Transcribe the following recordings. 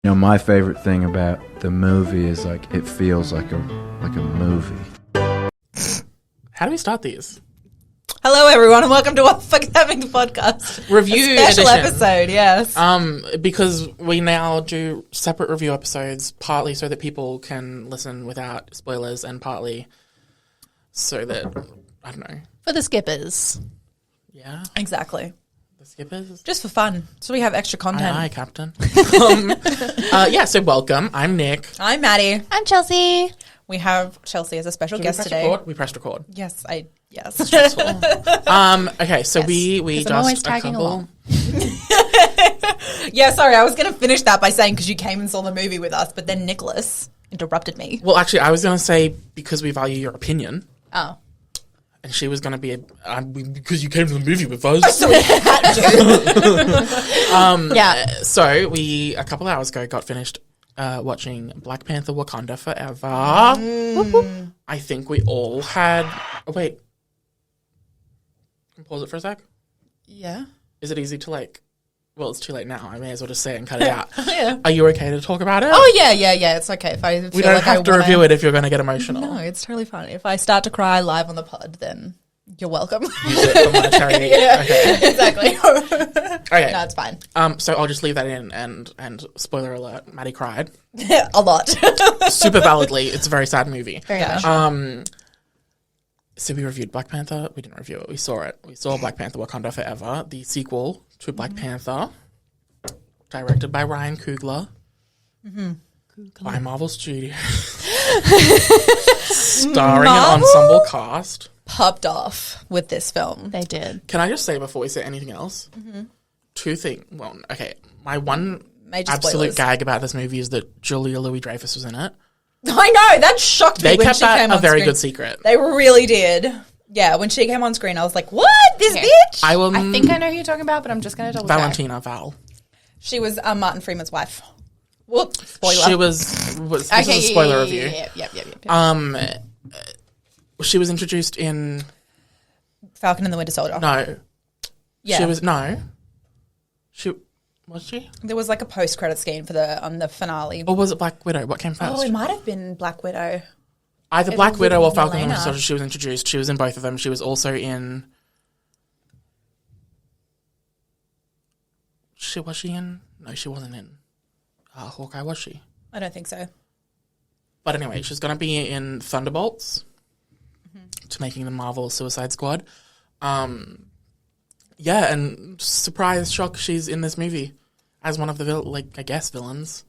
You know, my favorite thing about the movie is like it feels like a movie. How do we start these? Hello, everyone, and welcome to What the Fuck is Happening, the podcast. Review a special edition. episode, yes. Because we now do separate review episodes, partly so that people can listen without spoilers, and partly so that, I don't know. For the skippers. Yeah? Exactly. The skippers? Just for fun, so we have extra content. Aye, Captain. So welcome. I'm Nick. I'm Maddie. I'm Chelsea. We have Chelsea as a special Did guest we press today. record? We pressed record. Yes. Okay, so we 'cause just I'm always a tagging couple. along. Yeah, sorry, I was going to finish that by saying because you came and saw the movie with us, but then Nicholas interrupted me. Well, actually, I was going to say because we value your opinion. Oh. And she was going to be because you came to the movie with us. So we had to. Yeah. So we a couple hours ago got finished watching Black Panther: Wakanda Forever. I think we all had. Oh wait, can pause it for a sec. Yeah. Is it easy to like? Well, it's too late now. I may as well just say it and cut it out. Yeah. Are you okay to talk about it? Oh, yeah. It's okay if I feel we don't like have to review it if you're going to get emotional. No, it's totally fine. If I start to cry live on the pod, then you're welcome. Use it for monetary. Yeah. Okay. Exactly. Okay. No, it's fine. So I'll just leave that in and spoiler alert, Maddie cried. A lot. Super validly. It's a very sad movie. Very much. So we reviewed Black Panther. We didn't review it. We saw it. We saw Black Panther: Wakanda Forever, the sequel to Black Panther, directed by Ryan Coogler, by Marvel Studios, starring an ensemble cast. Popped off with this film. They did. Can I just say before we say anything else, two things. Well, okay, my one Major absolute spoilers. gag about this movie is that Julia Louis-Dreyfus was in it. I know, that shocked me They when kept she came that a on very screen. good secret. They really did. Yeah, when she came on screen, I was like, what? This Okay. bitch? I will. I think I know who you're talking about, but I'm just going to double check. Valentina Val. She was Martin Freeman's wife. Whoops, spoiler. She was this is a spoiler review. Yeah. She was introduced in Falcon and the Winter Soldier. no. Yeah. She was no. She was she? There was like a post-credit scene for on the finale. Or was it Black Widow? What came first? Oh, it might have been Black Widow. Either it Black was Widow or with Falcon and the Yelena. Winter Soldier. She was introduced. She was in both of them. She was also in. Was she in? No, she wasn't in. Hawkeye, was she? I don't think so. But anyway, she's going to be in Thunderbolts to making the Marvel Suicide Squad. Yeah, and surprise, shock, she's in this movie as one of the, villains.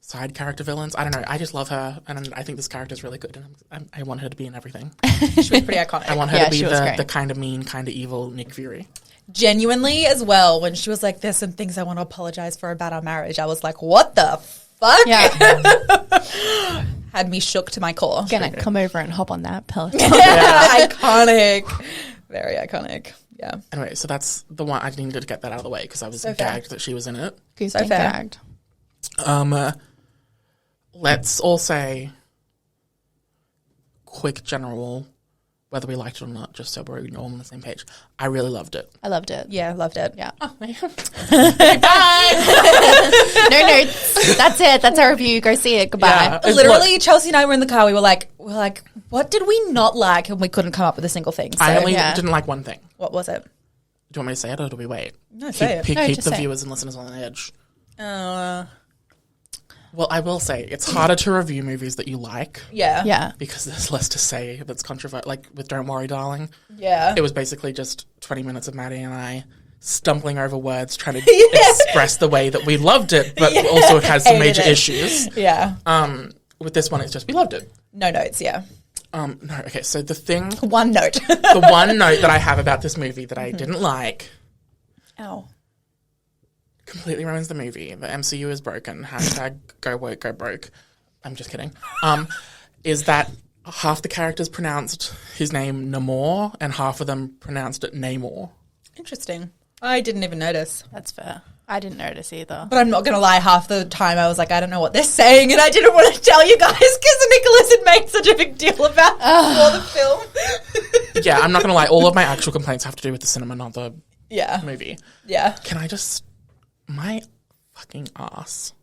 Side character villains. I don't know. I just love her, and I think this character's really good. And I want her to be in everything. She was pretty iconic. I want her Yeah, to be she was the great. kind of mean, kind of evil Nick Fury. Genuinely as well, when she was like, there's some things I want to apologize for about our marriage, I was like, what the fuck? Yeah. Had me shook to my core. Gonna come over and hop on that Peloton. Iconic. Very iconic. Yeah. Anyway, so that's the one. I needed to get that out of the way because I was So fair. gagged that she was in it. Goose So being fair. gagged. Let's all say quick general, whether we liked it or not, just so we're all on the same page. I really loved it. I loved it. Yeah, loved it. Yeah. Bye! No notes. That's it. That's our review. Go see it. Goodbye. Yeah. It's Literally, Chelsea and I were in the car. We were like, what did we not like? And we couldn't come up with a single thing. So, I only yeah. didn't like one thing. what was it? Do you want me to say it or do we wait? No, say it. Keep No, just the say it. viewers and listeners on the edge. Uh, Well, I will say it's harder to review movies that you like yeah. Yeah. because there's less to say that's controversial. Like with Don't Worry, Darling, Yeah. it was basically just 20 minutes of Maddie and I stumbling over words trying to express the way that we loved it, but also it has some Hated major it. issues. Yeah. With this one, it's just we loved it. No notes, yeah. No, okay. So the thing, One note. the one note that I have about this movie that I didn't like Ow. completely ruins the movie. The MCU is broken. Hashtag go woke, go broke. I'm just kidding. Is that half the characters pronounced his name Namor and half of them pronounced it Namor. Interesting. I didn't even notice. That's fair. I didn't notice either. But I'm not going to lie, half the time I was like, I don't know what they're saying, and I didn't want to tell you guys because Nicholas had made such a big deal about for the film. Yeah, I'm not going to lie. All of my actual complaints have to do with the cinema, not the Yeah. movie. Yeah. Can I just... My fucking ass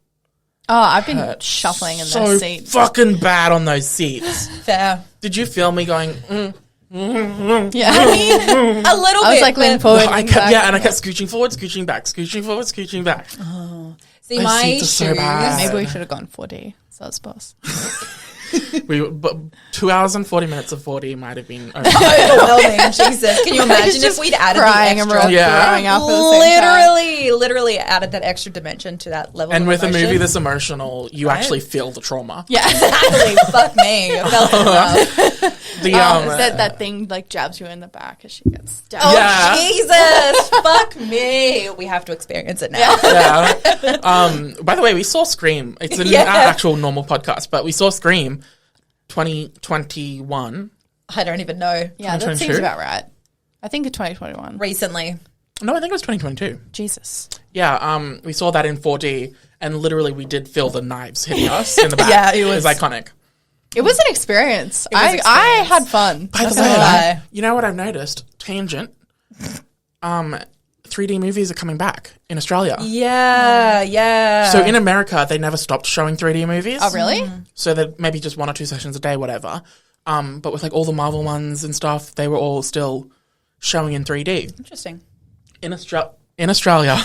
Oh, I've been shuffling in so those seats. fucking bad on those seats. Fair. Did you feel me going? Yeah. I mean, a little I was bit. like leaning but- forward. I leaning kept back. yeah, and I kept scooching forward, scooching back, scooching forward, scooching back. See, Those my seats are so shoes. bad. Maybe we should have gone 4D. So it's boss. But 2 hours and 40 minutes of 4D might have been over. Overwhelming. Jesus. Can you imagine if we'd added crying the and we're extra? all Yeah. throwing up at the same time. Literally added that extra dimension to that level And of with a emotion. movie this emotional, you Right. actually feel the trauma. Yeah. Exactly. Fuck me. I felt it enough. The that thing like jabs you in the back as she gets stabbed. Oh, Yeah. Jesus. Fuck me. We have to experience it now. yeah. By the way, we saw Scream. It's an Yeah. actual normal podcast, but we saw Scream 2021. I don't even know. Yeah, that 2022? seems about right. I think in 2021. Recently. No, I think it was 2022. Jesus. Yeah, we saw that in 4D, and literally we did feel the knives hitting us in the back. Yeah, it was- iconic. It was an experience. was I experience. had fun. By the So way, did I. you know what I've noticed? Tangent. 3D movies are coming back in Australia. Yeah, yeah. So in America, they never stopped showing 3D movies. Oh, really? So that maybe just 1 or 2 sessions a day, whatever. But with like all the Marvel ones and stuff, they were all still showing in 3D. Interesting. In Australia,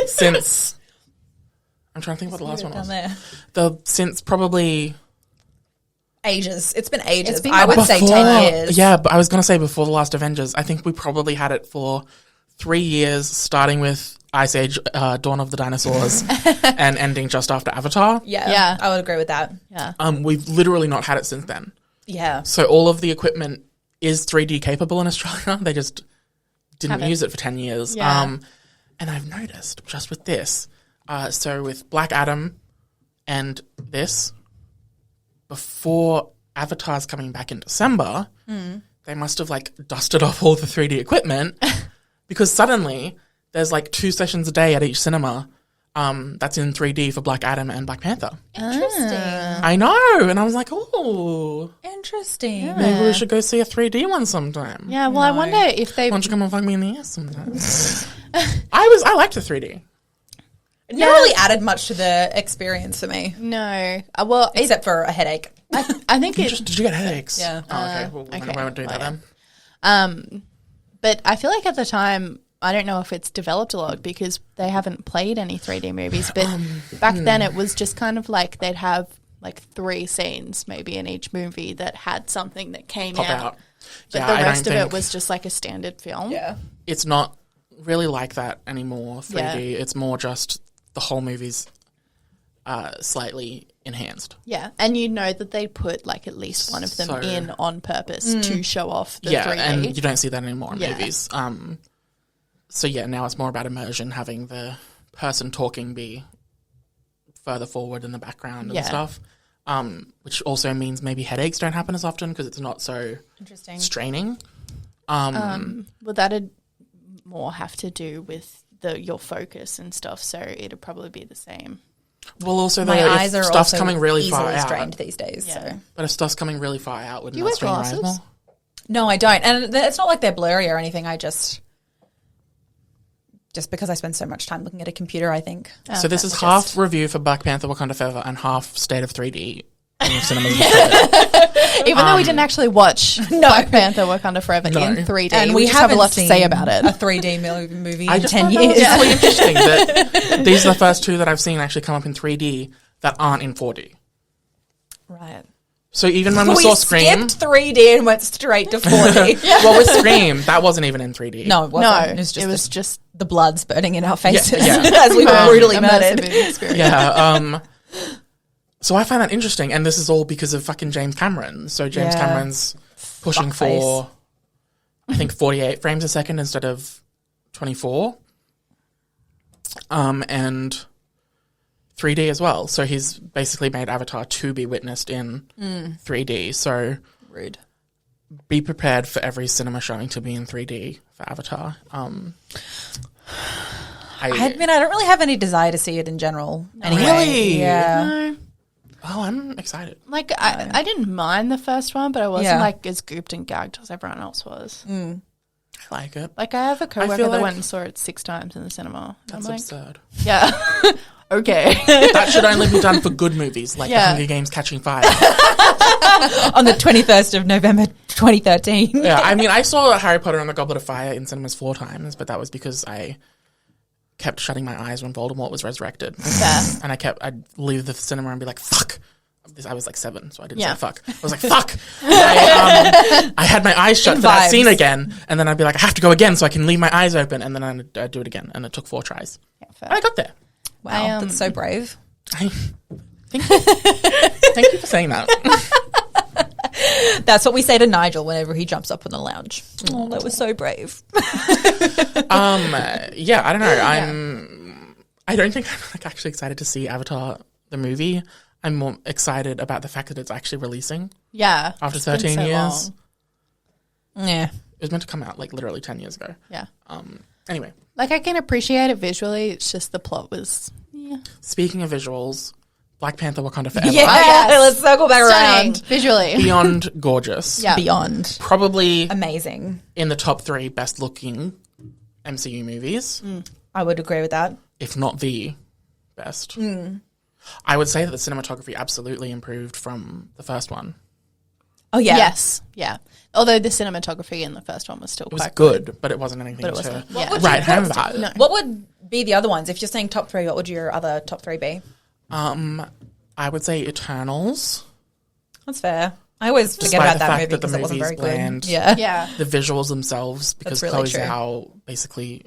since I'm trying to think what the last one Down was. there. Since probably Ages. It's been ages. It's been I would say 10 years. Yeah, but I was gonna say before the last Avengers. I think we probably had it for 3 years, starting with Ice Age, Dawn of the Dinosaurs, and ending just after Avatar. Yeah. Yeah. I would agree with that. Yeah. We've literally not had it since then. Yeah. So all of the equipment is 3D capable in Australia. They just didn't Haven't. use it for 10 years. Yeah. And I've noticed just with this, so with Black Adam and this, before Avatar's coming back in December, they must have like dusted off all the 3D equipment because suddenly there's like 2 sessions a day at each cinema that's in 3D for Black Adam and Black Panther. Interesting. I know. And I was like, oh, Interesting. maybe we should go see a 3D one sometime. Yeah, well, I wonder if they... Why don't you come and fuck me in the ass sometime? I liked the 3D. It never really added much to the experience for me, No. Well, except for a headache. I think it... Did you get headaches? Yeah. Oh, okay. Well, okay. we won't do that Well, then. But I feel like at the time, I don't know if it's developed a lot because they haven't played any 3D movies. But back then, it was just kind of like they'd have like 3 scenes maybe in each movie that had something that came Pop out. But Yeah, the I rest don't of it think was just like a standard film. Yeah. it's not really like that anymore. 3D. Yeah. It's more just the whole movie's slightly enhanced. Yeah. And you know that they put like at least one of them So- in on purpose to show off the Yeah, 3D. and you don't see that anymore in Yeah. movies. So yeah, now it's more about immersion, having the person talking be further forward in the background and Yeah. stuff. Which also means maybe headaches don't happen as often because it's not so Interesting. straining. Well, that'd more have to do with your focus and stuff, so it'd probably be the same. Well, also My though, eyes if are stuff's also coming really easily far strained out, these days. Yeah. So but if stuff's coming really far out, wouldn't You that wear strain your eyes glasses? more? no, I don't, and it's not like they're blurry or anything. I just because I spend so much time looking at a computer, I think. So this is Just- half review for Black Panther: Wakanda Forever and half state of 3D in the cinemas. in Australia. Even though we didn't actually watch Black Panther Wakanda Forever No. in 3D, And we just have a haven't lot to say seen about it. A 3D movie I in just 10 thought that was years. really interesting that these are the first 2 that I've seen actually come up in 3D that aren't in 4D. Right. So even when we saw Scream, skipped 3D and went straight to 4D. well, with Scream, that wasn't even in 3D. No, it No, wasn't. it was just the blood spurting in our faces yeah. as we were brutally immersive murdered. experience. Yeah. So I find that interesting, and this is all because of fucking James Cameron. So James Yeah. Cameron's pushing Fuckface. for, I think, 48 frames a second instead of 24, and 3D as well. So he's basically made Avatar to be witnessed in 3D. So Rude. be prepared for every cinema showing to be in 3D for Avatar. I mean, I don't really have any desire to see it in general. Anyway. Really? Yeah. No. Oh, I'm excited. Like, I didn't mind the first one, but I wasn't Yeah. like as gooped and gagged as everyone else was. I like it. Like, I have a coworker feel that like- went and saw it 6 times in the cinema. That's I'm like, absurd. yeah. Okay. That should only be done for good movies, like The Yeah. Hunger Games Catching Fire. On the 21st of November 2013. Yeah, I mean, I saw Harry Potter and the Goblet of Fire in cinemas 4 times, but that was because I kept shutting my eyes when Voldemort was resurrected. And I'd leave the cinema and be like, fuck. I was like 7, so I didn't say fuck. I was like, fuck. I had my eyes shut for that scene again, and then I'd be like, I have to go again so I can leave my eyes open, and then I'd do it again, and it took 4 tries. And I got there. Wow, that's so brave. Thank you for saying that. That's what we say to Nigel whenever he jumps up on the lounge. Oh, that was so brave. Yeah, I don't know. I don't think I'm like actually excited to see Avatar the movie. I'm more excited about the fact that it's actually releasing. Yeah. After It's been 13 so years. long. Yeah. It was meant to come out like literally 10 years ago. Yeah. Anyway, Like, I can appreciate it visually. It's just the plot was speaking of visuals, Black Panther Wakanda Forever. Yeah, yes. let's circle back stunning around. visually. Beyond gorgeous. Yeah. Beyond. Probably Amazing. in the top 3 best looking MCU movies, I would agree with that. if not the best. I would say that the cinematography absolutely improved from the first one. Oh, yeah. Yes. Yeah. Although the cinematography in the first one was still It was quite good, but it wasn't anything But it to wasn't- yeah. write home about. No. What would be the other ones? If you're saying top 3, what would your other top 3 be? I would say Eternals. That's fair. I always forget Despite about the that fact movie that the because it wasn't movie very is bland. good. Yeah. Yeah. The visuals themselves, because really Chloe true. Zhao basically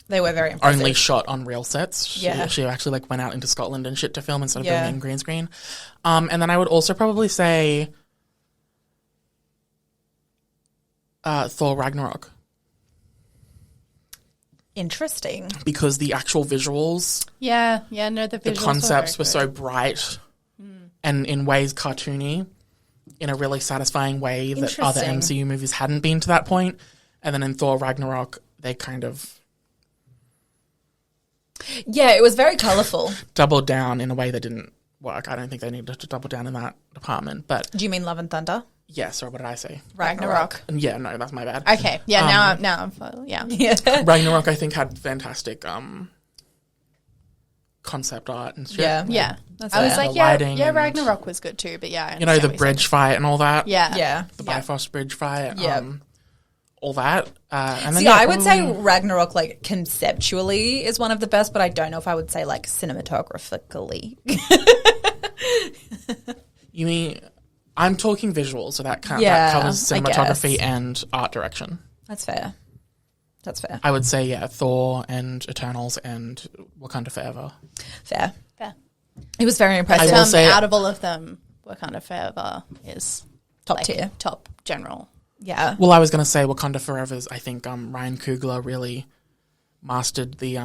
They were very impressive. only shot on real sets. Yeah. She actually like went out into Scotland and shit to film instead of Yeah. doing it in green screen. And then I would also probably say Thor Ragnarok, Interesting. because the actual visuals, Yeah. Yeah. No, the visuals the concepts were very so bright and in ways cartoony in a really satisfying way that other Interesting. MCU movies hadn't been to that point. And then in Thor Ragnarok, they kind of Yeah, it was very colourful. doubled down in a way that didn't work. I don't think they needed to double down in that department. But Do you mean Love and Thunder? yes, or what did I say? Ragnarok. Yeah, no, that's my bad. Okay. Yeah. Now I'm yeah. Yeah. Ragnarok, I think, had fantastic concept art and shit. Yeah. Yeah. That's I was fair. like, The yeah, lighting yeah, and- Ragnarok was good too, but yeah, I You know, understand the what you're bridge fight and all that. saying. Yeah. Yeah. The Yeah. Bifrost bridge fight. Yeah. All that. And then, See, I would say probably- Ragnarok, like, conceptually is one of the best, but I don't know if I would say, like, cinematographically. You mean... I'm talking visual, so that Yeah, covers I cinematography guess. and art direction. That's fair. That's fair. I would say, yeah, Thor and Eternals and Wakanda Forever. Fair. Fair. It was very impressive. I will say- out of all of them, Wakanda Forever is Top tier. top general. Yeah. Well, I was going to say Wakanda Forever's, I think Ryan Coogler really mastered the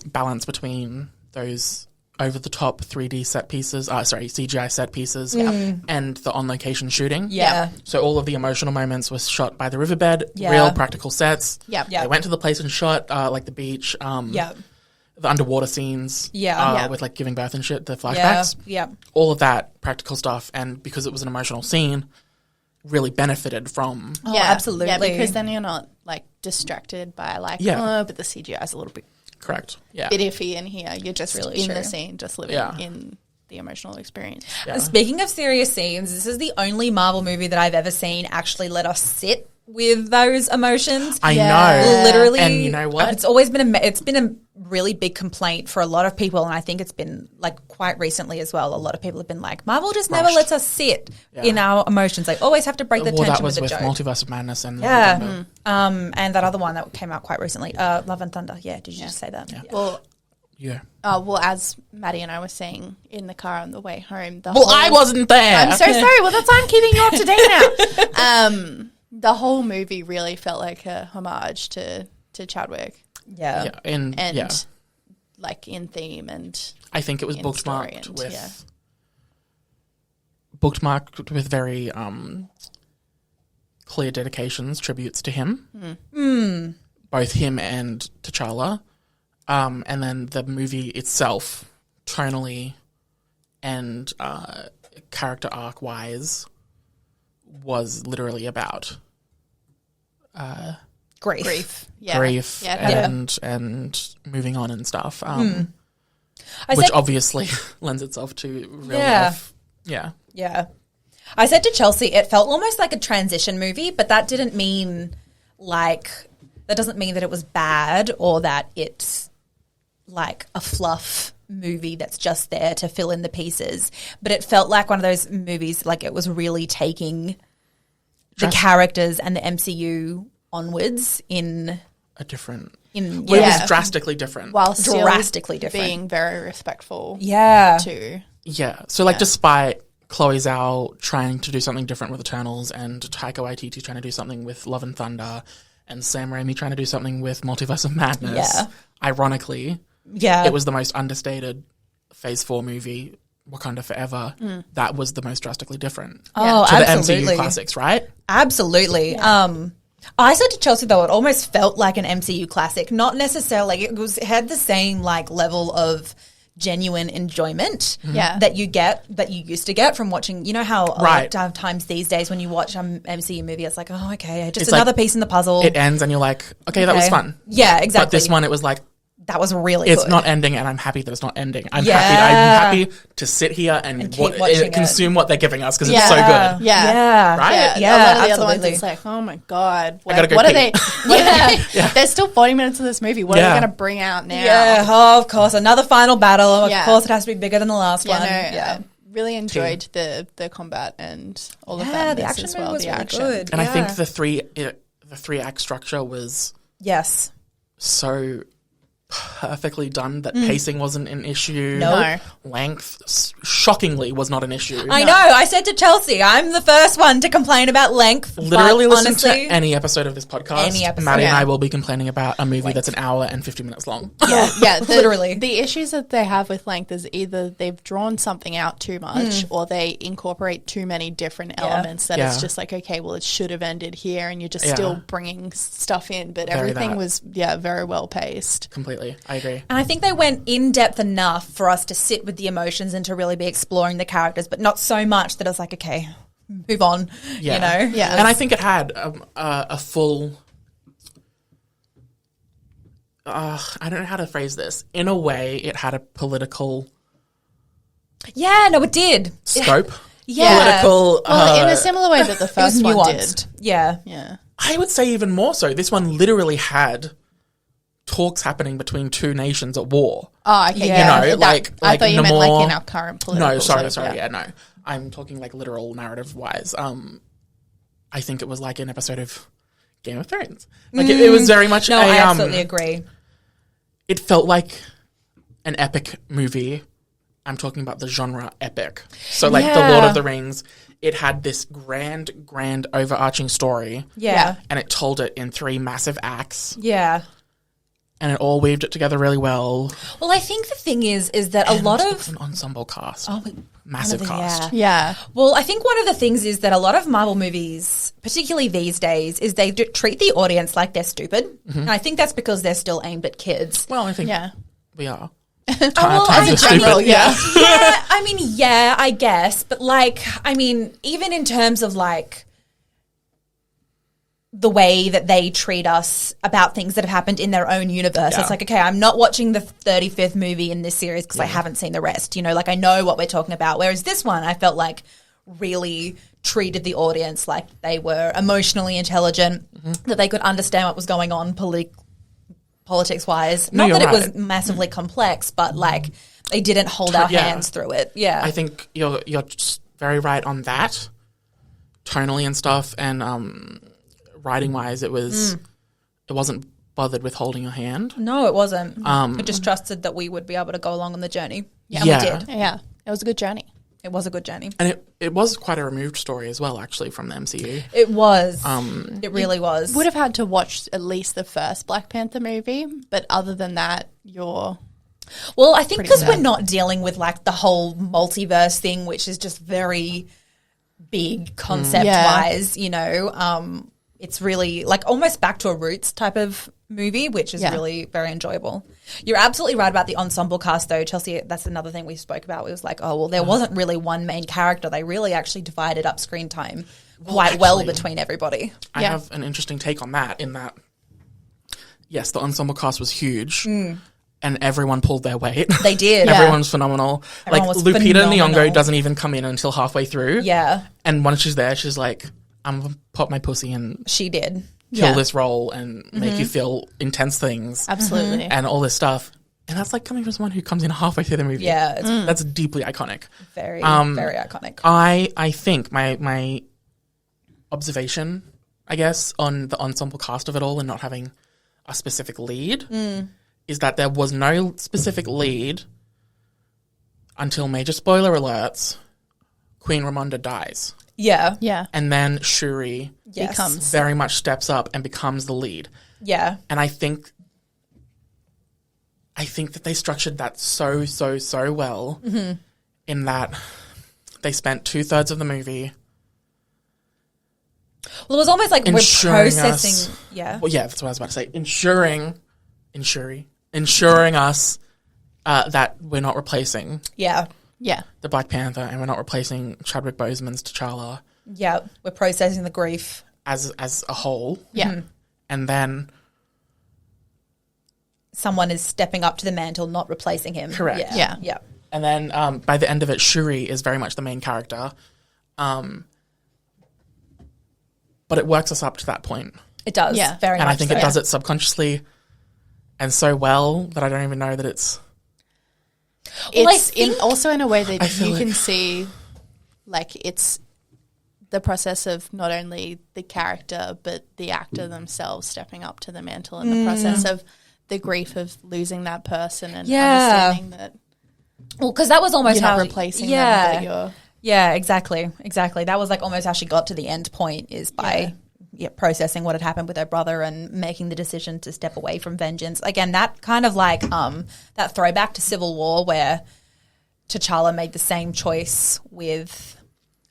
balance between those over-the-top 3D set pieces, CGI set pieces, and the on-location shooting. Yeah. So all of the emotional moments was shot by the riverbed, Yeah. real practical sets. Yep. Yeah. They went to the place and shot, like the beach, Yeah. the underwater scenes, Yeah. Yeah. with like giving birth and shit, the Yeah. flashbacks. Yeah. All of that practical stuff, and because it was an emotional scene, really benefited from. Oh, absolutely. Yeah, because then you're not like distracted by like, Yeah. oh, but the CGI is a little bit Correct. Yeah. iffy in here. You're just Really in true. the scene, just living Yeah. in the emotional experience. Yeah. Speaking of serious scenes, this is the only Marvel movie that I've ever seen actually let us sit with those emotions. I Yeah. know. Literally, And you know what? It's always been it's been a really big complaint for a lot of people, and I think it's been like quite recently as well. A lot of people have been like, Marvel just never Rushed. lets us sit in our emotions. They always have to break the Well, tension that was with with a joke. Multiverse of Madness and Yeah. Wakanda. And that other one that came out quite recently, Love and Thunder. Yeah, did you just say that? Yeah. Well, Yeah. well, as Maddie and I were saying in the car on the way home, the Well, whole, I wasn't there. I'm so sorry. Well, that's why I'm keeping you up to date now. The whole movie really felt like a homage to Chadwick, Yeah. Yeah, and yeah, like in theme and I think it was in story bookmarked and, with yeah. very clear dedications, tributes to him, both him and T'Challa, and then the movie itself, tonally and character arc wise, was literally about Grief. Yeah. grief Yeah, it had and moving on and stuff. which obviously lends itself to real life. Yeah. Yeah. I said to Chelsea, it felt almost like a transition movie, but that didn't mean that doesn't mean that it was bad or that it's like a fluff movie that's just there to fill in the pieces. But it felt like one of those movies, like it was really taking the characters and the MCU onwards in a different... It was drastically different. While still drastically different. being very respectful. Yeah. Too. Yeah. So, despite Chloe Zhao trying to do something different with Eternals and Taika Waititi trying to do something with Love and Thunder and Sam Raimi trying to do something with Multiverse of Madness, ironically, it was the most understated Phase 4 movie, Wakanda Forever. That was the most drastically different to absolutely. the MCU classics, right? Absolutely. Yeah. I said to Chelsea, though, it almost felt like an MCU classic. Not necessarily. It had the same level of genuine enjoyment that you used to get from watching. You know how a lot of times these days when you watch an MCU movie, it's like, oh, okay, just another piece in the puzzle. It ends and you're like, okay, that was fun. Yeah, exactly. But this one, it was like, that was really it's good. not ending, and I'm happy that it's not ending. I'm happy to sit here and consume what they're giving us because it's so good. Yeah. Right? Yeah, a lot of the other ones, absolutely. it's like, oh my God. I gotta go what pee. are they? There's still 40 minutes of this movie. What are they going to bring out now? Yeah, of course. Another final battle. Of course, it has to be bigger than the last one. I really enjoyed the combat and all of that. The action as well. was The really action. good. And I think the three act structure was so perfectly done that pacing wasn't an issue. No. Length, shockingly, was not an issue. I know. I said to Chelsea, I'm the first one to complain about length. Literally but listen honestly, to any episode of this podcast. Maddie and I will be complaining about a movie that's an hour and 50 minutes long. Literally. The issues that they have with length is either they've drawn something out too much or they incorporate too many different elements that it's just like, okay, well, it should have ended here and you're just still bringing stuff in. But everything was, very well paced. Completely. I agree. And I think they went in depth enough for us to sit with the emotions and to really be exploring the characters, but not so much that I was like, okay, move on, you know? Yeah. And I think it had a full... I don't know how to phrase this. In a way, it had a political... Yeah, no, it did. Scope. Political... Well, in a similar way that the first one nuanced. did. Yeah. I would say even more so. This one literally had talks happening between two nations at war. Oh, okay. Yeah. You know, like I thought you meant Namor, in our current political... No, sorry. No. I'm talking literal narrative-wise. I think it was like an episode of Game of Thrones. It was very much I absolutely agree. It felt like an epic movie. I'm talking about the genre epic. So the Lord of the Rings, it had this grand overarching story. Yeah. And it told it in 3 massive acts. Yeah. And it all weaved it together really well. Well, I think the thing is that a lot of... an ensemble cast. Oh, massive cast. Yeah. Well, I think one of the things is that a lot of Marvel movies, particularly these days, is they treat the audience like they're stupid. Mm-hmm. And I think that's because they're still aimed at kids. Well, I think we are. Well, Times are stupid. Yeah, I guess. But, even in terms of, the way that they treat us about things that have happened in their own universe. Yeah. It's like, okay, I'm not watching the 35th movie in this series because I haven't seen the rest. You know, I know what we're talking about. Whereas this one, I felt like really treated the audience like they were emotionally intelligent, that they could understand what was going on politics-wise. No, not that right. it was massively complex, but, they didn't hold our hands through it. Yeah. I think you're just very right on that, tonally and stuff, and writing wise, it wasn't bothered with holding your hand. No, it wasn't. It just trusted that we would be able to go along on the journey. Yeah, yeah. we did. Yeah, it was a good journey. It was a good journey. And it was quite a removed story as well, actually, from the MCU. It was. It really was. Would have had to watch at least the first Black Panther movie, but other than that, you're... Well, I think because we're not dealing with, the whole multiverse thing, which is just very big concept-wise, you know, it's really almost back to a Roots type of movie, which is really very enjoyable. You're absolutely right about the ensemble cast, though, Chelsea. That's another thing we spoke about. It was there wasn't really one main character. They really actually divided up screen time quite well between everybody. I have an interesting take on that in that, yes, the ensemble cast was huge, and everyone pulled their weight. They did. Everyone's phenomenal. Everyone was Lupita phenomenal. Nyong'o doesn't even come in until halfway through. Yeah, And when she's there, she's like, I'm going to pop my pussy and she did. kill this role and make you feel intense things. Absolutely. And all this stuff. And that's like coming from someone who comes in halfway through the movie. Yeah, it's That's deeply iconic. very, very iconic. I think my observation, I guess, on the ensemble cast of it all and not having a specific lead is that there was no specific lead until, major spoiler alerts, Queen Ramonda dies. Yeah, Yeah. And then Shuri yes. Becomes very much steps up and becomes the lead. Yeah, And I think that they structured that so well in that they spent 2/3 of the movie. well, it was almost like we're Ensuring processing. us- Yeah, Well, yeah, that's what I was about to say. Ensuring us that we're not replacing yeah, Yeah. the Black Panther and we're not replacing Chadwick Boseman's T'Challa yeah. We're processing the grief. as a whole. Yeah. And then Someone is stepping up to the mantle, not replacing him. Correct. Yeah, Yeah. yeah. And then by the end of it, Shuri is very much the main character. But it works us up to that point. It does. Yeah. Very And much I think so. it does it subconsciously and so well that I don't even know that it's... Well, I It's think- also in a way I that feel you like- can see, like, it's the process of not only the character but the actor themselves stepping up to the mantle, and the process of the grief of losing that person and Yeah. understanding that Well, because that was almost you're not how replacing yeah. them, but you're Yeah, exactly. That was like almost how she got to the end point, is by processing what had happened with her brother and making the decision to step away from vengeance. Again, that kind of like that throwback to Civil War where T'Challa made the same choice with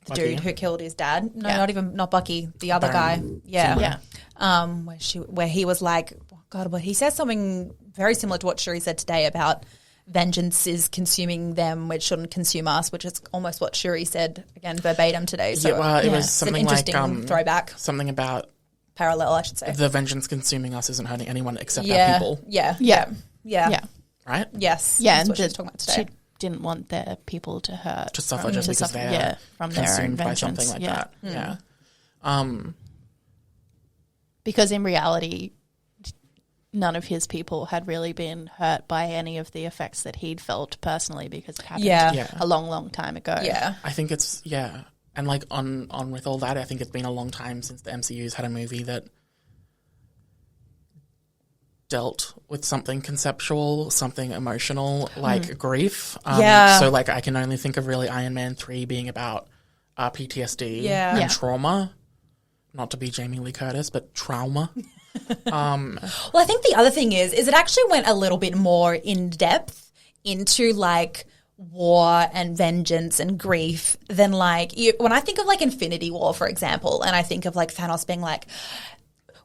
the Bucky. dude who killed his dad. No, Yeah. not Bucky, the other Baron. guy. Yeah. yeah. Where he was like, God, but he says something very similar to what Shuri said today about vengeance is consuming them, which shouldn't consume us, which is almost what Shuri said again verbatim today. So yeah, well, it was it's something an interesting like... throwback, something about parallel, I should say. the vengeance consuming us isn't hurting anyone except our Yeah, people, yeah, Yeah. yeah, Yeah. right? Yes, Yeah, that's and what she was talking about today. she didn't want their people to hurt, To suffer from- just to because suffer, they're from their own consumed by vengeance. something like that. Yeah. Because in reality, none of his people had really been hurt by any of the effects that he'd felt personally, because it happened Yeah. a long, long time ago. Yeah, I think it's... Yeah. And like on with all that, I think it's been a long time since the MCU's had a movie that dealt with something conceptual, something emotional, like grief. Yeah. So like I can only think of really Iron Man 3 being about PTSD Yeah. and Yeah. trauma. Not to be Jamie Lee Curtis, but trauma. Well, I think the other thing is it actually went a little bit more in depth into like war and vengeance and grief than like when I think of like Infinity War, for example, and I think of like Thanos being like,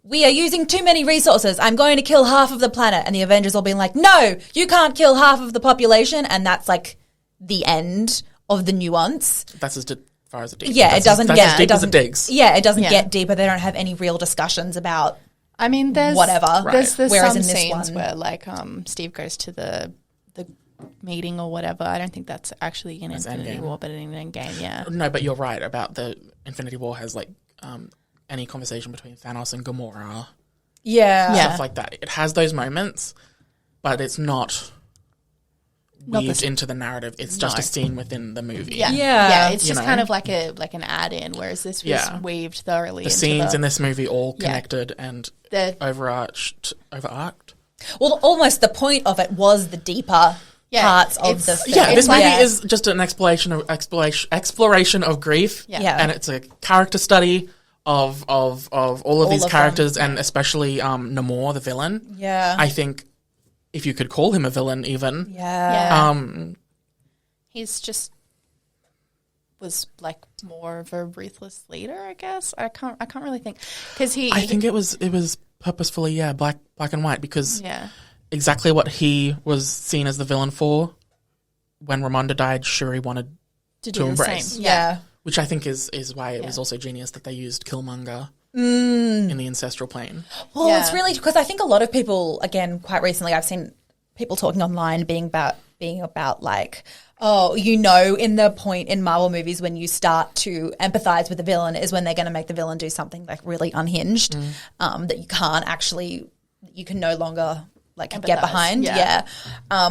we are using too many resources, I'm going to kill half of the planet, and the Avengers all being like, no, you can't kill half of the population, and that's like the end of the nuance. That's as far as it digs. Yeah, That's it doesn't that's get as deep as it digs. Yeah, it doesn't Yeah. get deeper. They don't have any real discussions about I mean, there's whatever. There's Whereas some in this scenes one- where like Steve goes to the meeting or whatever. I don't think that's actually in That's Infinity Endgame. War, but in Endgame, yeah. No, but you're right about the Infinity War has like any conversation between Thanos and Gamora, Yeah. Yeah. stuff like that. It has those moments, but it's not Not the weaved s- into the narrative. It's just No. a scene within the movie. Yeah, Yeah. It's You just know? kind of like an add-in, whereas this was Yeah. weaved thoroughly. The into scenes in this movie all Yeah. connected and the overarched. Well, almost the point of it was the deeper parts of it's- the film. Yeah, this movie Yeah. is just an exploration of grief. Yeah. And it's a character study of all of these of characters, and especially Namor, the villain. Yeah. I think if you could call him a villain, even. Yeah. he's just was like more of a ruthless leader, I guess. I can't really think because I think it was purposefully, black and white, because yeah. exactly what he was seen as the villain for. When Ramonda died, Shuri wanted to to do the embrace. same. Yeah. which I think is why it was Yeah. also genius that they used Killmonger in the ancestral plane. Well, Yeah. it's really because I think a lot of people, again, quite recently, I've seen people talking online being about like, oh, you know, in the point in Marvel movies when you start to empathize with the villain is when they're going to make the villain do something like really unhinged, that you can't actually, you can no longer like get behind.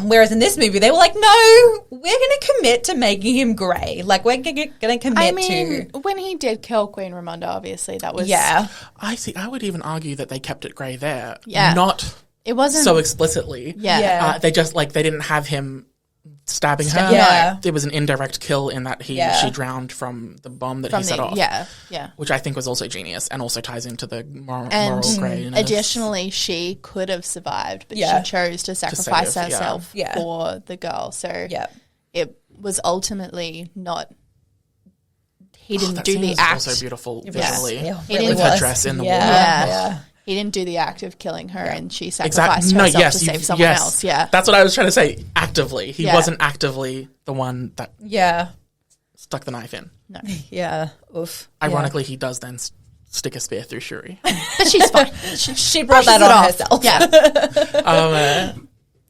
Whereas in this movie, they were like, no, we're going to commit to making him grey. Like, we're going to commit to. When he did kill Queen Ramonda, obviously, that was. Yeah. I see. I would even argue that they kept it grey there. Yeah. Not It wasn't. so explicitly. Yeah. They just, like, they didn't have him stabbing her. Yeah. It was an indirect kill in that she drowned from the bomb that he set off. Yeah. Which I think was also genius and also ties into the moral greyness. Additionally, she could have survived, but she chose to sacrifice herself for the girl. So it was ultimately not. He didn't do the act. Also beautiful visually. He with her dress in the water. Yeah. He didn't do the act of killing her, and she sacrificed herself to save someone else. Yeah, that's what I was trying to say. Actively, he wasn't actively the one that stuck the knife in. No. Yeah. Oof. Ironically, he does then stick a spear through Shuri. But she's fine. She brought that on herself.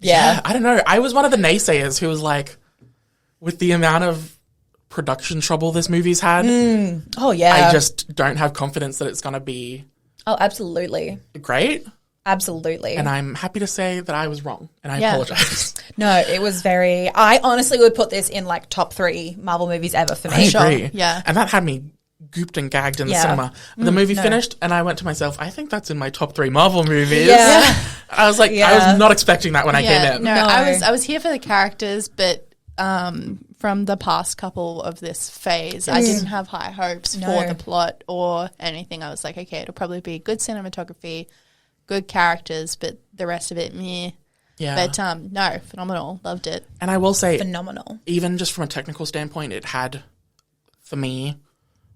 Yeah. I don't know. I was one of the naysayers who was like, with the amount of production trouble this movie's had, Oh yeah. I just don't have confidence that it's going to be Oh, absolutely. great. Absolutely. And I'm happy to say that I was wrong, and I apologize. No, it was very. I honestly would put this in like top 3 Marvel movies ever for me. I agree. Yeah. And that had me gooped and gagged in the cinema. The movie finished, and I went to myself, I think that's in my top 3 Marvel movies. Yeah. I was like, I was not expecting that when I came in. No, I was here for the characters, but from the past couple of this phase, I didn't have high hopes for the plot or anything. I was like, okay, it'll probably be good cinematography, good characters, but the rest of it, meh. Yeah. But no, phenomenal. Loved it. And I will say, Phenomenal. even just from a technical standpoint, it had, for me,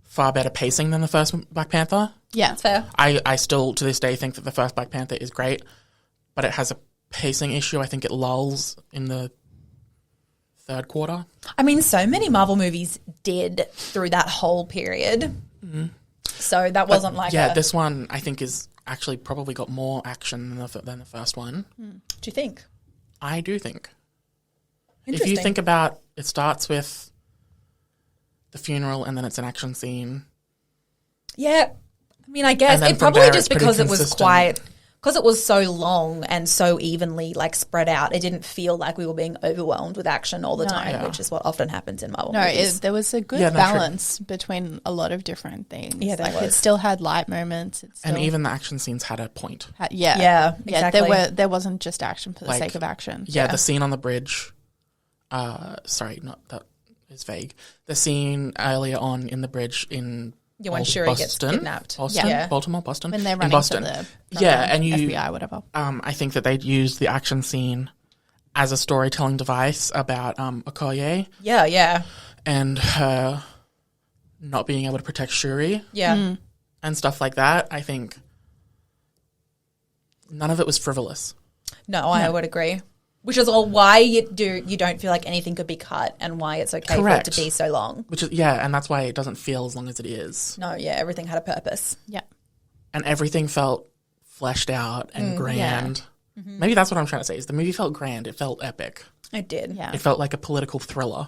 far better pacing than the first Black Panther. Yeah. That's fair. I still, to this day, think that the first Black Panther is great, but it has a pacing issue. I think it lulls in the third quarter. I mean, so many Marvel movies did through that whole period. So that wasn't like this one I think is actually probably got more action than the first one. Do you think? I do think. If Interesting. you think about, it starts with the funeral and then it's an action scene. Yeah. I mean, I guess And then it from probably there just it's pretty because it was consistent. quite, because it was so long and so evenly like spread out. It didn't feel like we were being overwhelmed with action all the time, which is what often happens in Marvel movies. There was a good balance between a lot of different things. Yeah, there was. It still had light moments. And even the action scenes had a point. Exactly. There wasn't just action for the sake of action. Yeah, the scene on the bridge. Sorry, not that is vague. The scene earlier on in the bridge in when Shuri gets kidnapped. Baltimore, Boston. When they're running in Boston. from and you FBI, whatever. I think that they'd used the action scene as a storytelling device about Okoye and her not being able to protect Shuri. Yeah. And stuff like that. I think none of it was frivolous. No, I would agree. Which is all why you don't feel like anything could be cut and why it's okay for it to be so long. Which is and that's why it doesn't feel as long as it is. No, everything had a purpose. Yeah. And everything felt fleshed out and grand. Maybe that's what I'm trying to say, is the movie felt grand. It felt epic. It did. Yeah. It felt like a political thriller.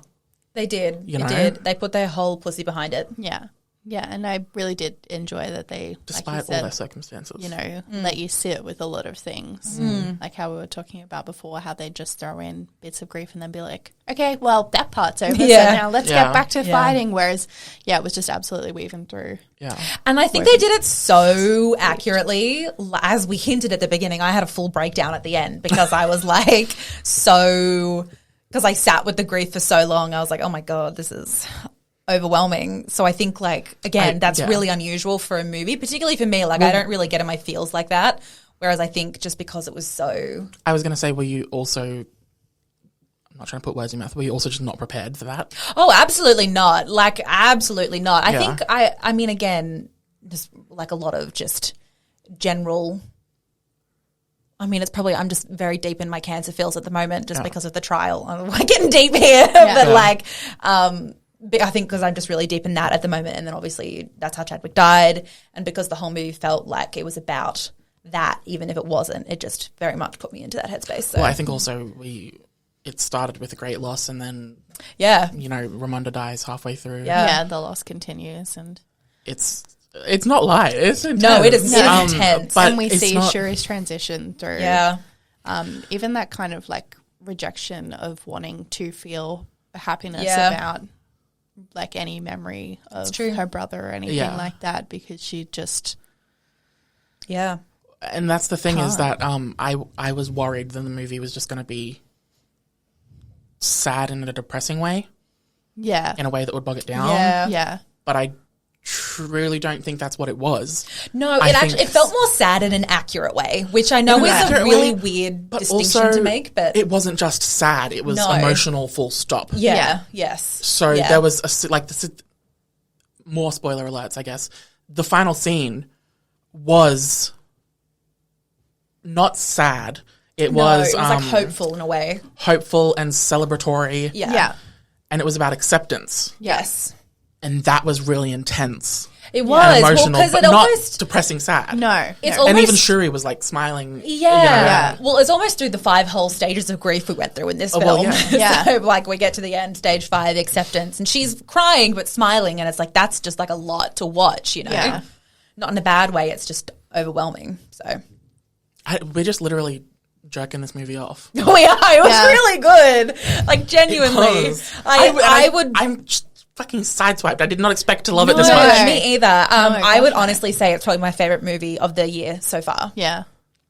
They did. You know? They did. They put their whole pussy behind it. Yeah. Yeah, and I really did enjoy that they, Despite like you said, all their circumstances. you know, let you sit with a lot of things. Like how we were talking about before, how they just throw in bits of grief and then be like, okay, well, that part's over, so now let's get back to fighting. Whereas, it was just absolutely weaving through. Yeah. And I think they did it so accurately. As we hinted at the beginning, I had a full breakdown at the end because I was like, because I sat with the grief for so long. I was like, oh my God, this is overwhelming. So I think, like, again, that's really unusual for a movie, particularly for me. Like, I don't really get in my feels like that. Whereas I think just because it was so... I was going to say, were you also... I'm not trying to put words in your mouth. Were you also just not prepared for that? Oh, absolutely not. Like, absolutely not. I think, I mean, again, just like a lot of just general... I mean, it's probably, I'm just very deep in my cancer feels at the moment just because of the trial. I'm like getting deep here. But like... I think because I'm just really deep in that at the moment, and then obviously that's how Chadwick died, and because the whole movie felt like it was about that, even if it wasn't. It just very much put me into that headspace. So. Well, I think also it started with a great loss, and then yeah, Ramonda dies halfway through. Yeah, the loss continues, and it's not light. It's intense. No, it is intense. And we see Shuri's transition through. Yeah, even that kind of like rejection of wanting to feel happiness about like any memory of her brother or anything like that, because she just And that's the thing is that I was worried that the movie was just going to be sad in a depressing way. Yeah. In a way that would bog it down. Yeah. But I truly don't think that's what it was. No, it felt more sad in an accurate way, which I know is a really weird distinction to make. But it wasn't just sad; it was emotional. Full stop. Yeah. Yes. So there was more spoiler alerts, I guess. The final scene was not sad. It was like hopeful in a way. Hopeful and celebratory. Yeah. And it was about acceptance. Yes. And that was really intense. It was. Emotional, well, but not depressing sad. No. It's no. almost, and even Shuri was like smiling. Yeah. Well, it's almost through the 5 whole stages of grief we went through in this film. Well, So like we get to the end, stage 5, acceptance, and she's crying but smiling, and it's like that's just like a lot to watch, Yeah. Not in a bad way, it's just overwhelming. So we're just literally jerking this movie off. we are. It was really good. Like genuinely. I'm just fucking sideswiped. I did not expect to love it this much. Me either. I would honestly say it's probably my favorite movie of the year so far. Yeah.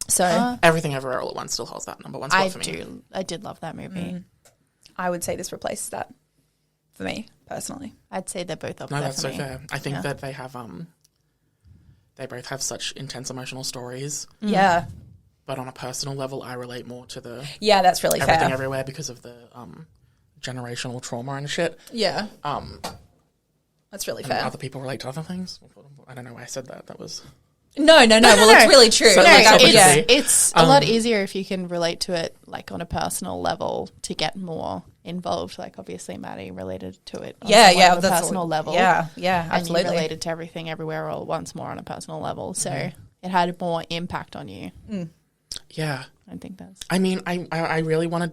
So Everything Everywhere All at Once still holds that number 1 spot for me. I did love that movie. I would say this replaces that for me personally. I'd say they're both up No, there that's for so me. fair. I think that they have they both have such intense emotional stories. Yeah. But on a personal level, I relate more to the That's really Everything fair. Everywhere because of the generational trauma and shit. Yeah. That's really And fair. other people relate to other things. I don't know why I said that. That was No. Well, it's really true. So It's a lot easier if you can relate to it like on a personal level to get more involved. Like obviously Maddie related to it on a personal level. Yeah, And absolutely. you related to Everything Everywhere All at Once more on a personal level. So it had more impact on you. yeah. I think that's... I mean, I really wanted...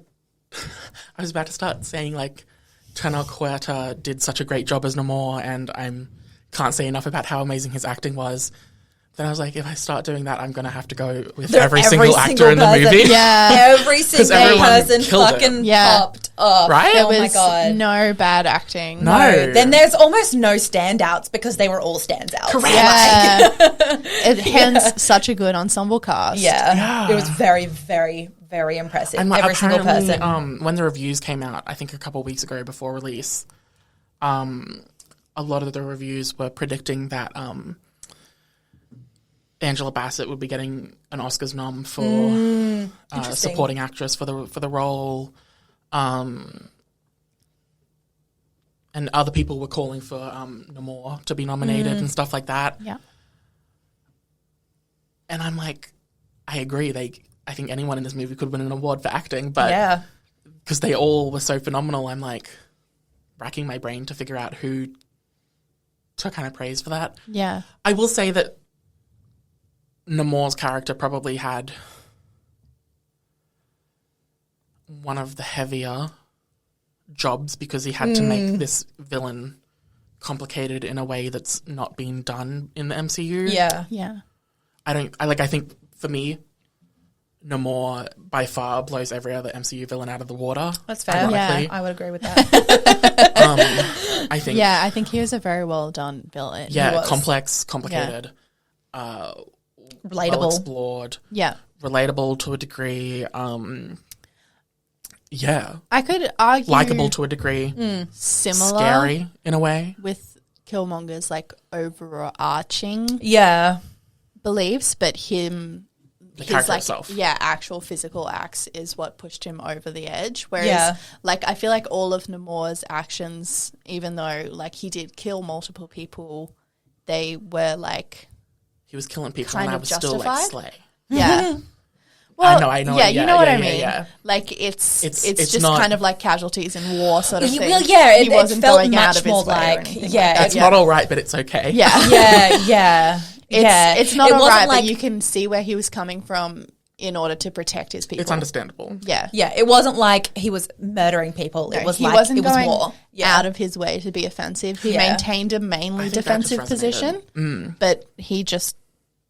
I was about to start saying, like, Tenoch Huerta did such a great job as Namor, and I can't say enough about how amazing his acting was. Then I was like, if I start doing that, I'm going to have to go with every single actor in the movie. Yeah. Every single everyone person killed fucking it. Yeah. popped up. Right? There Oh was my God. no bad acting. No. Then there's almost no standouts because they were all standouts. Correct. Yeah. Hence such a good ensemble cast. Yeah. It was very, very, very impressive. And every single apparently, person. when the reviews came out, I think a couple of weeks ago before release, a lot of the reviews were predicting that Angela Bassett would be getting an Oscars nom for supporting actress for the role, and other people were calling for Namor to be nominated and stuff like that. Yeah. And I'm like, I agree. I think anyone in this movie could win an award for acting, but because they all were so phenomenal, I'm like racking my brain to figure out who to kind of praise for that. Yeah. I will say that Namor's character probably had one of the heavier jobs because he had to make this villain complicated in a way that's not been done in the MCU. Yeah. Yeah. I think for me, Namor by far blows every other MCU villain out of the water. That's fair. ironically. Yeah, I would agree with that. I think. Yeah, I think he was a very well done villain. Yeah, complex, complicated, well Relatable. explored, Yeah. relatable to a degree. Yeah, I could argue likable to a degree, similar scary in a way. with Killmonger's like overarching Yeah. beliefs, but his character like itself. actual physical acts is what pushed him over the edge. Whereas like I feel like all of Namor's actions, even though like he did kill multiple people, they were like He was killing people, kind and I of was still like justified. slay. Yeah. Well, I know. Yeah, you know what I mean. Yeah. Like it's It's just not- kind of like casualties in war sort of thing. Well, yeah, He wasn't it felt going much out of his more way or like, anything yeah, like that. It's not all right, but it's okay. Yeah. yeah. It's not It all wasn't right, like- but you can see where he was coming from in order to protect his people. It's understandable. Yeah. Yeah, it wasn't like he was murdering people. It was he like wasn't it was going war. Yeah. out of his way to be offensive. He Yeah. maintained a mainly I think that just defensive resonated. position, but he just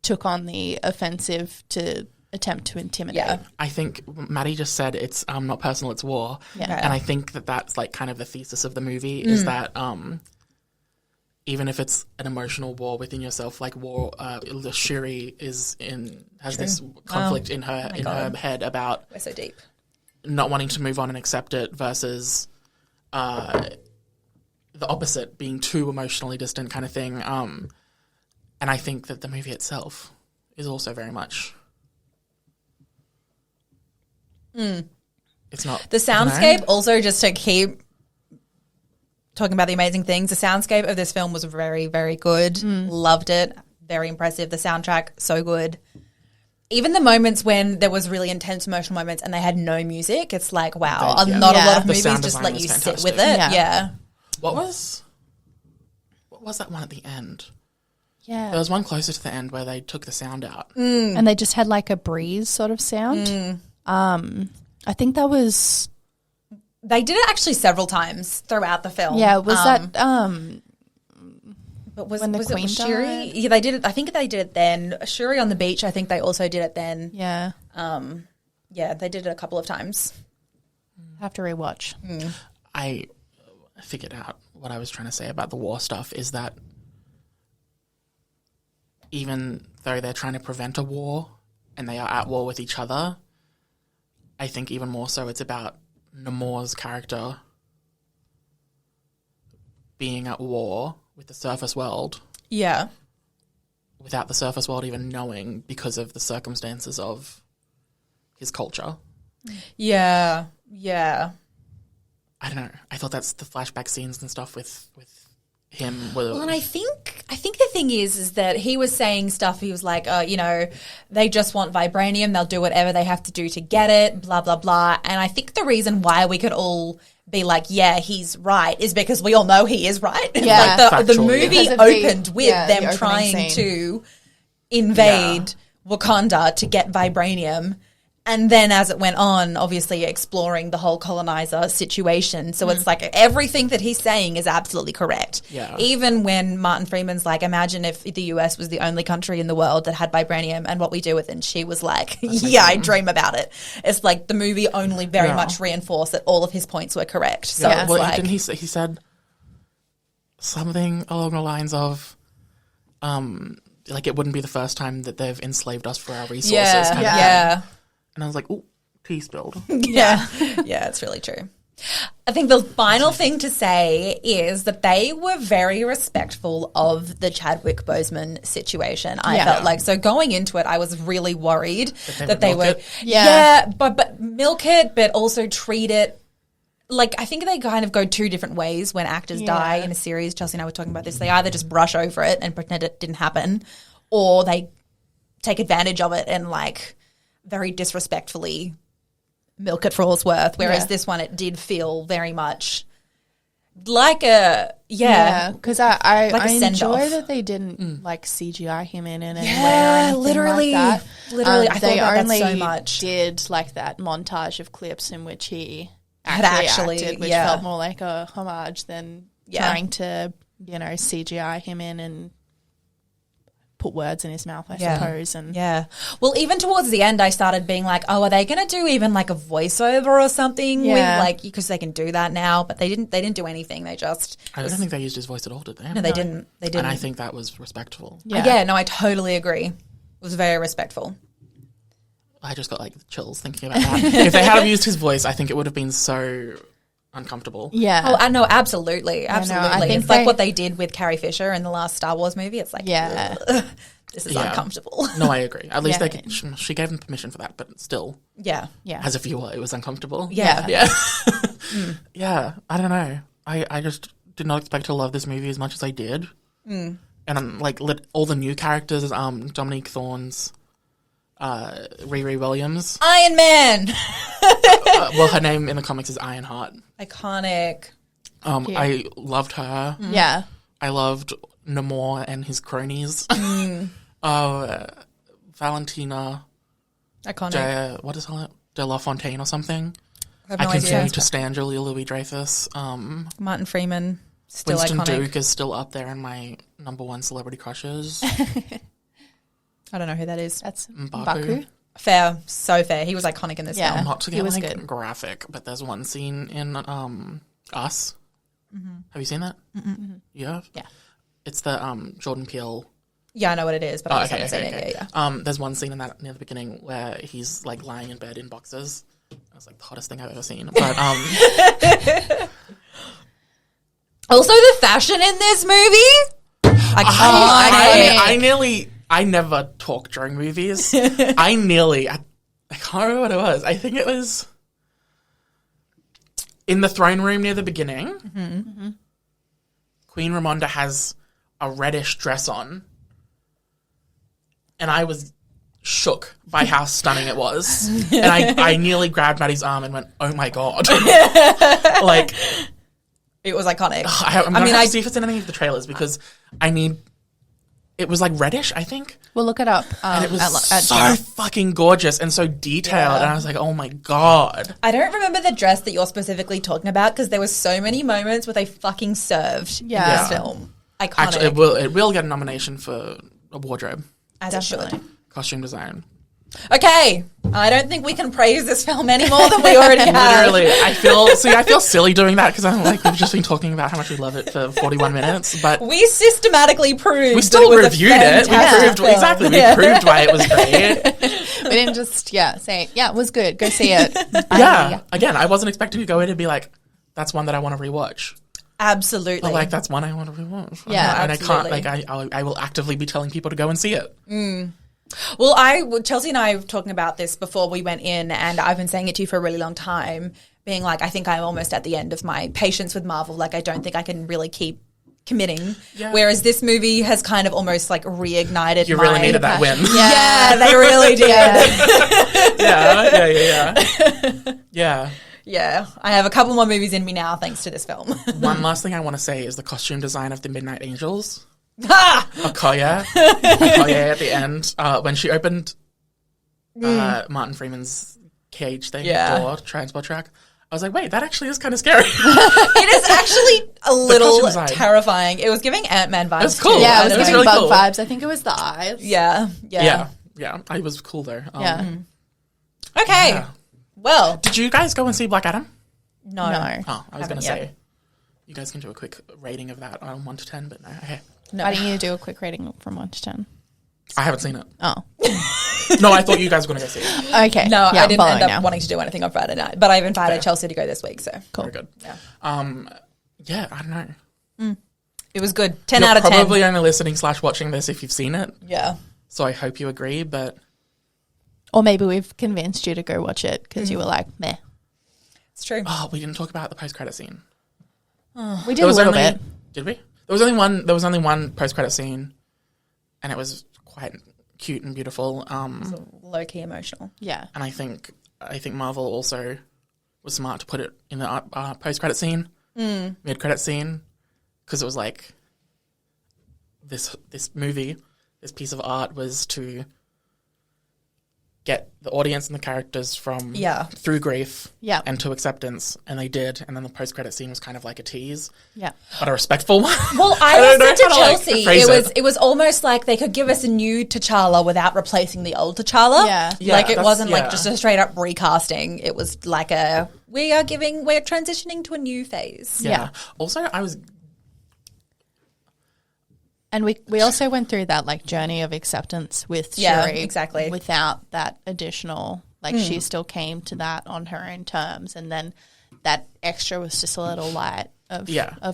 took on the offensive to attempt to intimidate. Yeah. I think Maddie just said it's not personal, it's war. Yeah. And I think that that's like kind of the thesis of the movie is that even if it's an emotional war within yourself, like war, Shuri has this conflict in her her head about We're so deep. not wanting to move on and accept it versus the opposite, being too emotionally distant kind of thing. And I think that the movie itself is also very much. It's not The soundscape also, just to keep talking about the amazing things, the soundscape of this film was very, very good. Loved it. Very impressive. The soundtrack, so good. Even the moments when there was really intense emotional moments and they had no music, it's like, wow, Yeah. not a lot of The movies sound just design let was you sit fantastic. with it. Yeah. Yeah. What was that one at the end? Yeah. There was one closer to the end where they took the sound out. And they just had like a breeze sort of sound. I think that was They did it actually several times throughout the film. But was when the it Queen Shuri? died? Yeah, they did it. I think they did it then. Shuri on the beach, I think they also did it then. yeah. Yeah, they did it a couple of times. Have to rewatch. I figured out what I was trying to say about the war stuff is that even though they're trying to prevent a war and they are at war with each other, I think even more so it's about Namor's character being at war with the surface world Yeah. without the surface world even knowing because of the circumstances of his culture. Yeah. Yeah. I don't know. I thought that's the flashback scenes and stuff with him. Well, And I think the thing is that he was saying stuff. He was like, they just want vibranium. They'll do whatever they have to do to get it, blah, blah, blah. And I think the reason why we could all be like, yeah, he's right, is because we all know he is right. Yeah. Like the Factual, movie Because of opened the with them opening trying scene. to invade Wakanda to get vibranium. And then as it went on, obviously exploring the whole colonizer situation. So it's like everything that he's saying is absolutely correct. Yeah. Even when Martin Freeman's like, imagine if the US was the only country in the world that had vibranium and what we do with it. And she was like, yeah, I dream about it. It's like the movie only very much reinforced that all of his points were correct. So yeah, it's well, like, didn't he said something along the lines of, like it wouldn't be the first time that they've enslaved us for our resources. yeah, kind of thing. yeah. And I was like, ooh, tea spilled. Yeah. Yeah, it's really true. I think the final thing to say is that they were very respectful of the Chadwick Boseman situation. I felt like, so going into it, I was really worried that they milk were, it? but milk it, but also treat it. Like, I think they kind of go two different ways when actors die in a series. Chelsea and I were talking about this. They either just brush over it and pretend it didn't happen, or they take advantage of it and like very disrespectfully milk it for all it's worth. Whereas this one, it did feel very much like a because I Like a send-off. enjoy that they didn't like CGI him in it anyway or anything literally, like that. literally. I thought they about only that so much. did like that montage of clips in which he Had actually, acted, which yeah. felt more like a homage than trying to CGI him in and put words in his mouth, I suppose. And Well, even towards the end, I started being like, oh, are they going to do even like a voiceover or something? Yeah. With, like, because they can do that now, but they didn't do anything. They just I don't think they used his voice at all, did they? no, they didn't. They didn't. And I think that was respectful. Yeah, no, I totally agree. It was very respectful. I just got like chills thinking about that. If they had used his voice, I think it would have been so uncomfortable. yeah. Oh, I know, absolutely, absolutely. I think It's like what they did with Carrie Fisher in the last Star Wars movie. It's like, Yeah. ugh, this is Yeah. uncomfortable. No, I agree. At least Yeah. she gave them permission for that, but still, Yeah, Yeah. as a viewer, it was uncomfortable. yeah, Yeah. Yeah, I don't know. I just did not expect to love this movie as much as I did. And I'm like, all the new characters, Dominique Thorne's, Riri Williams. Iron Man, Well, her name in the comics is Ironheart. iconic. I loved her. Yeah. I loved Namor and his cronies. Valentina Iconic. what is it? De La Fontaine or something. I have I no continue idea. to stand Julia Louis-Dreyfus. Martin Freeman, still Winston iconic. Duke is still up there in my number one celebrity crushes. I don't know who that is. That's Mbaku. Baku. Fair, so fair. He was iconic in this Yeah. film. Not to He get was like good. graphic, but there's one scene in Us. Have you seen that? You have? Yeah. It's the Jordan Peele. Yeah, I know what it is, but I just haven't seen okay. it. Yeah. There's one scene in that near the beginning where he's like lying in bed in boxers. That's like the hottest thing I've ever seen. But Also, the fashion in this movie. I never talk during movies. I can't remember what it was. I think it was in the throne room near the beginning. Queen Ramonda has a reddish dress on. And I was shook by how stunning it was. And I nearly grabbed Maddie's arm and went, oh my God. Like, It was iconic. I'm going to have to see if it's in any of the trailers because it was like reddish, I think. We'll look it up. And it was at so fucking gorgeous and so detailed. And I was like, oh my God. I don't remember the dress that you're specifically talking about because there was so many moments where they fucking served in this film. Iconic. Actually, it will get a nomination for a wardrobe, as it should. costume design. Okay, I don't think we can praise this film any more than we already have. Literally, I feel silly doing that because I'm like, we've just been talking about how much we love it for 41 minutes, but We systematically proved we still that it was reviewed a it. We fantastic proved film. exactly. We proved why it was great. We didn't just say it was good. Go see it. Yeah. Again, I wasn't expecting to go in and be like, that's one that I want to rewatch. Absolutely. But like, that's one I want to rewatch. Yeah, and absolutely. I can't. I will actively be telling people to go and see it. Well, Chelsea and I were talking about this before we went in, and I've been saying it to you for a really long time, being like, I think I'm almost at the end of my patience with Marvel. Like, I don't think I can really keep committing. Yeah. Whereas this movie has kind of almost like reignited You my really needed that win. Yeah, they really did. Yeah. Yeah, I have a couple more movies in me now thanks to this film. One last thing I want to say is the costume design of the Midnight Angels. Ha! Okoye at the end when she opened Martin Freeman's cage thing door transport track. I was like, wait, that actually is kind of scary. It is actually a costume little design. terrifying. It was giving Ant-Man vibes. It was cool. too. Yeah, it was It was giving really bug cool. vibes. I think it was the eyes. Yeah. Yeah, it was cool though. Okay. Yeah. Well, Did you guys go and see Black Adam? no. Oh, I was going to Haven't yet. say, you guys can do a quick rating of that on 1 to 10, but no, okay. Why don't you do a quick rating from 1 to 10? I haven't seen it. Oh, No, I thought you guys were going to go see it. okay. No, Yeah, I didn't following end up now. wanting to do anything on Friday night, but I've invited Chelsea to go this week, so Very good. Yeah. Yeah, I don't know. it was good. 10 You're out of 10. probably only listening / watching this if you've seen it, Yeah. so I hope you agree, but Or maybe we've convinced you to go watch it because you were like, meh. It's true. we didn't talk about the post-credit scene. We did a little bit. Did we? There was only one post-credit scene, and it was quite cute and beautiful. Low key emotional. Yeah. And I think Marvel also was smart to put it in the post-credit scene, mid-credit scene, because it was like this movie, this piece of art was to get the audience and the characters from through grief and to acceptance, and they did. And then the post-credit scene was kind of like a tease, but a respectful one. Well, I I don't know said to how to, like, Chelsea, phrase it was almost like they could give us a new T'Challa without replacing the old T'Challa. Yeah. Like it that's- wasn't like just a straight up recasting. It was like we're transitioning to a new phase. Yeah. Also, I was And we also went through that like journey of acceptance with Yeah, Shuri. exactly. Without that additional, like she still came to that on her own terms. And then that extra was just a little light of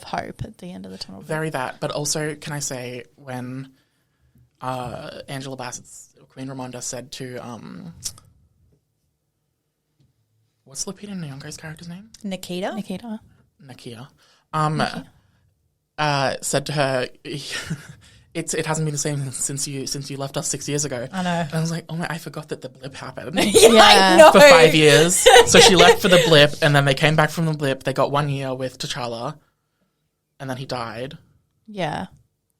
hope at the end of the tunnel. very that, but also, can I say when Angela Bassett's Queen Ramonda said to what's Lupita Nyong'o's character's name? Nikita. Nakia. Said to her, it hasn't been the same since you left us 6 years ago. I know. And I was like, oh my, I forgot that the blip happened I know. for 5 years. So she left for the blip, and then they came back from the blip. They got 1 year with T'Challa, and then he died. Yeah.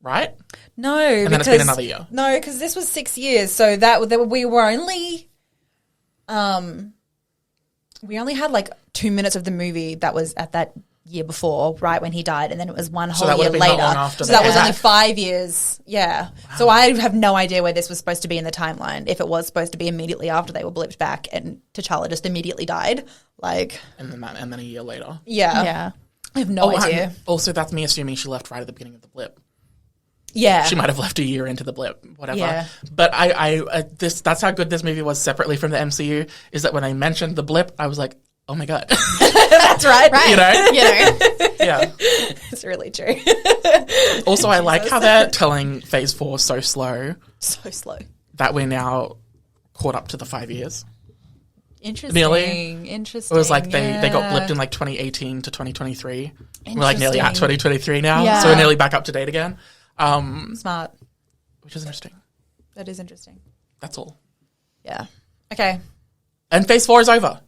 right? No, And then it's been another year. No, because this was 6 years, so we were only, we only had like 2 minutes of the movie that was at that year before, right when he died, and then it was one whole that would year have been not later. long after So that was that. only 5 years. Yeah. Wow. So I have no idea where this was supposed to be in the timeline. If it was supposed to be immediately after they were blipped back, and T'Challa just immediately died, like, and then a year later. yeah. I have no idea. And also, that's me assuming she left right at the beginning of the blip. Yeah. She might have left a year into the blip, whatever. Yeah. But that's how good this movie was separately from the MCU, is that when they mentioned the blip, I was like, oh my God. That's right. You know? Yeah. It's really true. Also, I like how they're telling Phase 4 so slow. So slow. That we're now caught up to the 5 years. Interesting. Nearly. Interesting. It was like they got blipped in like 2018 to 2023. We're like nearly at 2023 now. Yeah. So we're nearly back up to date again. Smart. Which is interesting. That is interesting. That's all. Yeah. Okay. And Phase 4 is over.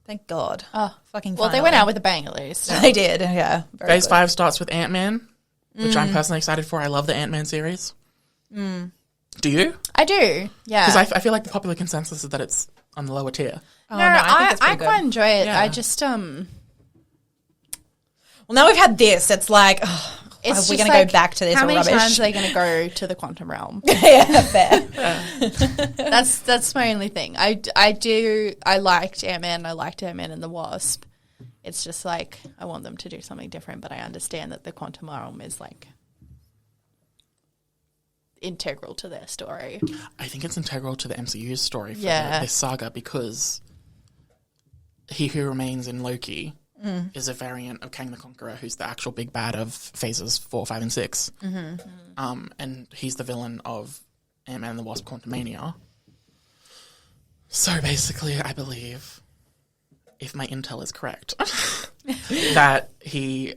Thank God. Oh, Fucking well, they finally. went out with a bang at least. They did, yeah. Very Phase good. 5 starts with Ant-Man, which I'm personally excited for. I love the Ant-Man series. Do you? I do, yeah. Because I feel like the popular consensus is that it's on the lower tier. Oh, no, I think it's I pretty good. quite enjoy it. Yeah. I just Well, now we've had this. It's like, oh, it's we're just going to like, go back to this how many rubbish. times are they going to go to the quantum realm? Yeah, fair. That's my only thing. I liked Ant-Man. I liked Ant-Man and the Wasp. It's just like I want them to do something different, but I understand that the quantum realm is like integral to their story. I think it's integral to the MCU's story for this saga, because He Who Remains in Loki is a variant of Kang the Conqueror, who's the actual big bad of phases 4, 5, and 6. And he's the villain of Ant-Man and the Wasp: Quantumania. So basically, I believe, if my intel is correct, that he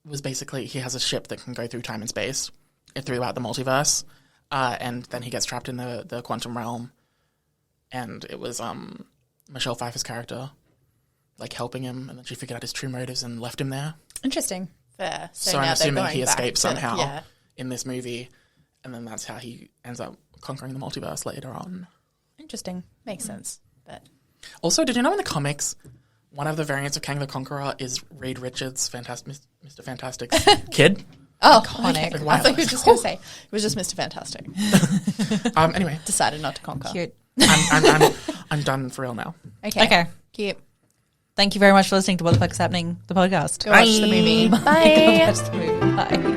was basically, he has a ship that can go through time and space throughout the multiverse, and then he gets trapped in the quantum realm, and it was Michelle Pfeiffer's character like helping him, and then she figured out his true motives and left him there. Interesting. Fair. So now I'm they're assuming going he back escapes to- somehow Yeah. in this movie, and then that's how he ends up conquering the multiverse later on. Interesting. Makes sense. But Also, did you know in the comics, one of the variants of Kang the Conqueror is Reed Richards, Mr. Fantastic's kid? oh, Iconic. okay. I thought you were just going to say it was just Mr. Fantastic. Anyway, Decided not to conquer. Cute. I'm done for real now. Okay. Cute. Thank you very much for listening to What the Fuck is Happening, the podcast. Go watch the movie. Go Bye. watch the movie. Bye.